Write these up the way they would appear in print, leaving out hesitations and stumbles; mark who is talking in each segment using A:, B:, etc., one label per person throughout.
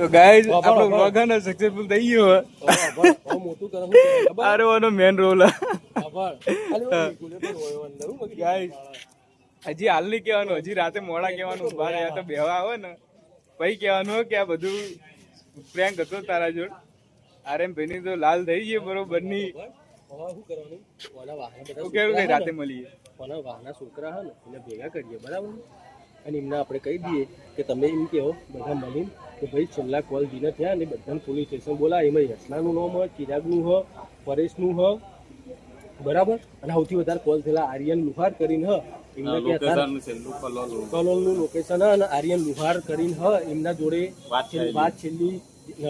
A: તો ગાઈઝ આપણો વ્લોગ હે ને સક્સેસફુલ થઈ ગયો હે.
B: મોટું કરો
A: આરે વાનો મેન રોલ હે. ગાઈઝ હજી હાલ નહીં કહેવાનું, હજી રાતે મોડા કહેવાનું. બાર યા તો બેહવા આવે ને પછી કહેવાનું કે આ બધું પ્રેન્ક હતો તારા જોડ. આરે ભાઈની તો લાલ થઈ ગઈ બરોબર ની. શું કેવું કે રાતે મળીએ.
B: વાહના છોકરા હે ને એને ભેગા કરીએ બરાબર, અને એમને આપણે કહી દઈએ કે તમે એમ કહો બધા મળીને કે ભાઈ છેલ્લા કોલ જીને થયા ને બધાને પોલીસ સ્ટેશન બોલાય. એમાં યશનાનું નામ હોય, ચિરાગનું હોય, પરેશનું હોય બરાબર. અને સૌથી વધારે કોલ થયેલા આર્યન લુહાર કરીને હ એમને કલોલનું લોકેશન હ, અને આર્યન લુહાર કરીને હ એમના જોડે વાત છેલ્લી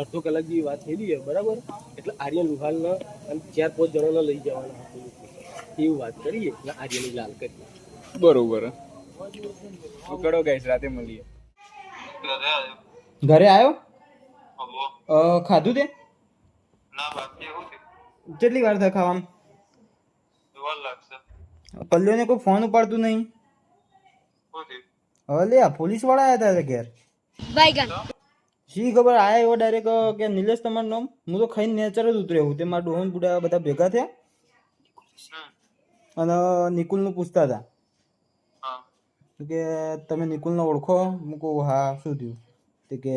B: અડધો કલાક જેવી વાત થયેલી છે બરાબર. એટલે આર્યન લુહારને અને 4-5 જણાને લઈ જવાના હતા એવું વાત કરીએ એટલે આર્યની લાલ કરીએ
A: બરોબર. કરો ગાઈસ રાતે મળીએ.
C: ઘરે આવ્યો? ખાધું તે? કેટલી વાર થાય ખાવામાં? પલ્લ્યોને કોઈ ફોન ઉપાડતું નહીં. લે આ પોલીસ વાળા આવ્યા હતા ઘેર. શી ખબર આયા એવો ડાયરેક્ટ કે નિલેશ તમારું નામ. હું તો ખાઈને નેચર જ ઉતર્યો હું. તે મારા ડોહન બુડા બધા ભેગા થયા અને નિકુલનું પૂછતા હતા કે તમે નિકુલને ઓળખો? હું કહું હા. શું થયું? તે કે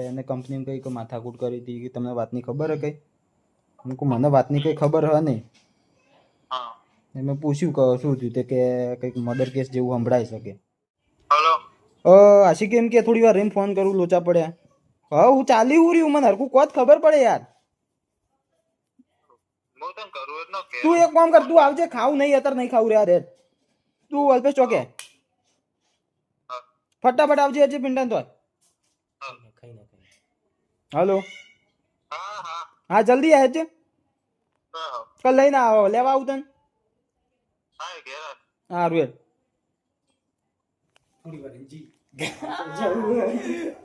C: એને કંપનીમાં કંઈક માથાકૂટ કરી હતી કે તમને વાતની ખબર હે કંઈ? હું કહું મને વાતની કંઈ ખબર હે નહીં. મેં પૂછ્યું કે શું થયું? તે કે કંઈક મર્ડર કેસ જેવું સંભળાઈ શકે. આશી કેમ કે થોડી વાર રહીને ફોન કરું, લોચા પડ્યા. હા હું ચાલી રહ્યું, મને હરકું કોત ખબર પડે યાર. તું એક કામ કર, તું આવજે. ખાવું નહીં અત્યારે, નહીં ખાવું રે યાર. તું અલ્પેશ ચોકે ફટાફટ આવજે. હજી પિંડા તો હલો હા જલ્દી આવજે. કલ લઈને આવો, લેવા આવું તને. હા રૂએટ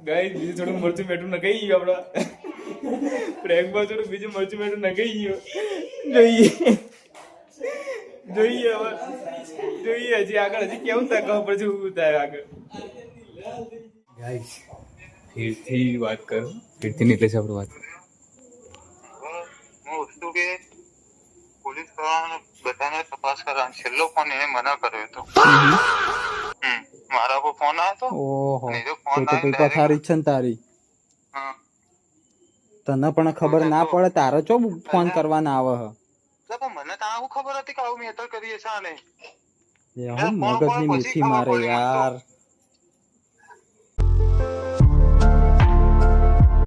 A: ગાઈસ બીજું થોડું મરચું મેઠું નખાઈ ગયું આપડા પ્રેન્કમાં. થોડું બીજું મરચું મેઠું નખાઈ ગયું. જોઈએ જોઈએ હવે જોઈએ હજી આગળ હજી કેવું થાય ખબર પડશે શું થાય આગળ. ગાઈસ ફીરથી વાત કરો, ફીરથી નિકલેશ આપણે વાત કરો.
D: હું વસ્તુ કે પોલીસ વાળાને બધાને તપાસ કરવાનો છેલ્લો ફોન એને મના કર્યો હતો. મારા પર ફોન આવ્યો હતો.
C: ઓહો
D: અને એ
C: તો
D: ફોન
C: તો કોઈ પથારી છે ને તારી. તને પણ ખબર ના પડે તારે ચો ફોન કરવાના આવે હ.
D: પણ મને તો આવું ખબર હતી કે આવું મેટર કરીએ છે ને.
C: મગજની મીઠી મારે યાર.